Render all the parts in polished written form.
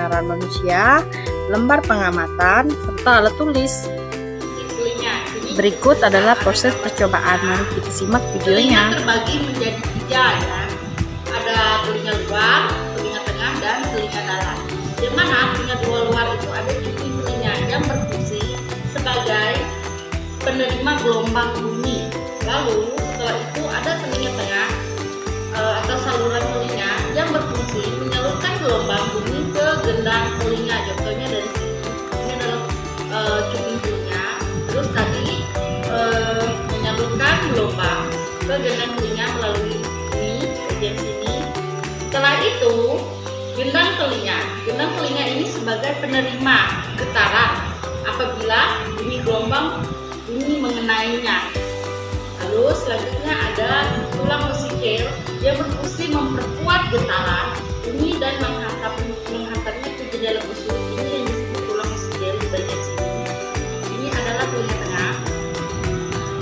pendengaran manusia, lembar pengamatan, serta alat tulis. Berikut adalah proses percobaan. Mari kita simak videonya. Telinga terbagi menjadi 3 ya. Ada telinga luar, telinga tengah, dan telinga dalam. Di mana telinga luar itu ada cumi telinga yang berfungsi sebagai penerima gelombang bunyi. Lalu setelah itu ada telinga tengah atau saluran telinga yang berfungsi menyalurkan gelombang bunyi ke gendang telinga. Contohnya dari sini, ini adalah cumi telinga. Terus tadi menyalurkan gelombang ke gendang telinga melalui ini bagian sini. Setelah itu gendang telinga ini sebagai penerima getaran apabila bunyi gelombang bunyi mengenainya. Lalu selanjutnya ada tulang musikel yang berfungsi memperkuat getaran bunyi dan menghantarnya ke jendela busur. Ini yang disebut tulang musikel di bagian sini. Ini adalah telinga tengah.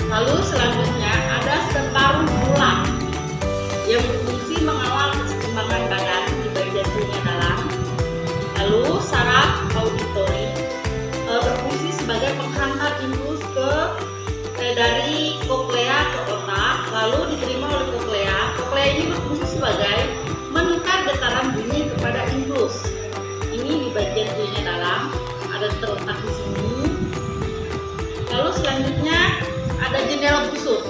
Lalu selanjutnya ada separuh tulang yang berfungsi mengawal keseimbangan badan di bagian telinga dalam. Lalu saraf auditori berfungsi sebagai penghantar impuls dari koklea ke otak, lalu diterima oleh koklea. Koklea ini berfungsi sebagai menukar getaran bunyi kepada impuls. Ini di bagian telinga dalam, ada terletak di sini. Lalu selanjutnya ada jendela busur.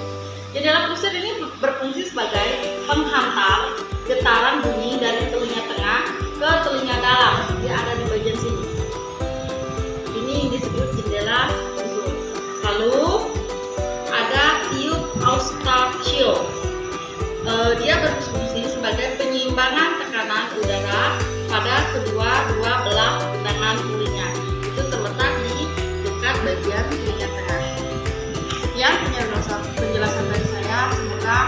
Jendela busur ini berfungsi sebagai penghantar getaran bunyi dari telinga tengah ke telinga dalam. Dia ada di bagian sini. Ini disebut jendela busur. Lalu ada tiup Eustachian. Dia berfungsi sebagai penyeimbangan tekanan udara pada kedua belah gendangan telinga. Itu terletak di dekat bagian telinga tengah. Sekian penjelasan dari saya, semoga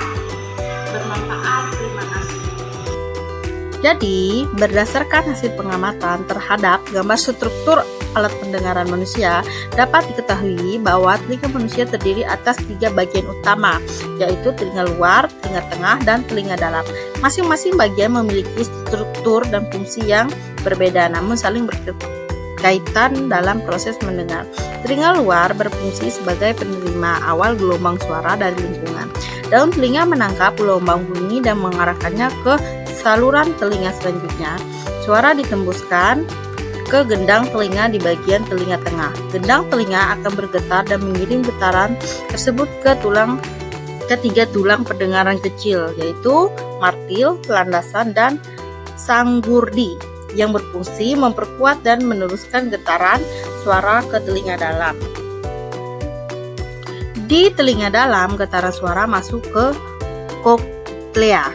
bermanfaat. Terima kasih. Jadi, berdasarkan hasil pengamatan terhadap gambar struktur alat pendengaran manusia, dapat diketahui bahwa telinga manusia terdiri atas 3 bagian utama, yaitu telinga luar, telinga tengah, dan telinga dalam. Masing-masing bagian memiliki struktur dan fungsi yang berbeda, namun saling berkaitan dalam proses mendengar. Telinga luar berfungsi sebagai penerima awal gelombang suara dari lingkungan. Daun telinga menangkap gelombang bunyi dan mengarahkannya ke saluran telinga selanjutnya. Suara ditembuskan ke gendang telinga di bagian telinga tengah. Gendang telinga akan bergetar dan mengirim getaran tersebut ke 3 tulang pendengaran kecil, yaitu martil, landasan, dan sanggurdi, yang berfungsi memperkuat dan meneruskan getaran suara ke telinga dalam. Di telinga dalam, getaran suara masuk ke koklea.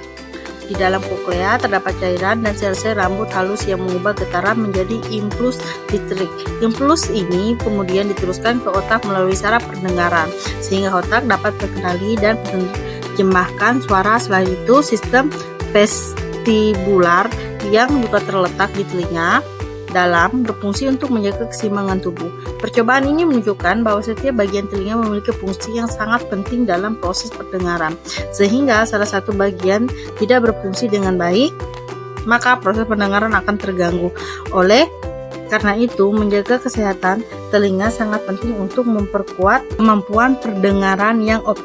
Di dalam koklea terdapat cairan dan sel-sel rambut halus yang mengubah getaran menjadi impuls listrik. Impuls ini kemudian diteruskan ke otak melalui saraf pendengaran, sehingga otak dapat mengenali dan menerjemahkan suara. Selain itu, sistem vestibular yang juga terletak di telinga dalam berfungsi untuk menjaga keseimbangan tubuh. Percobaan ini menunjukkan bahwa setiap bagian telinga memiliki fungsi yang sangat penting dalam proses pendengaran. Sehingga salah satu bagian tidak berfungsi dengan baik, maka proses pendengaran akan terganggu. Karena itu, menjaga kesehatan telinga sangat penting untuk memperkuat kemampuan pendengaran yang optimal.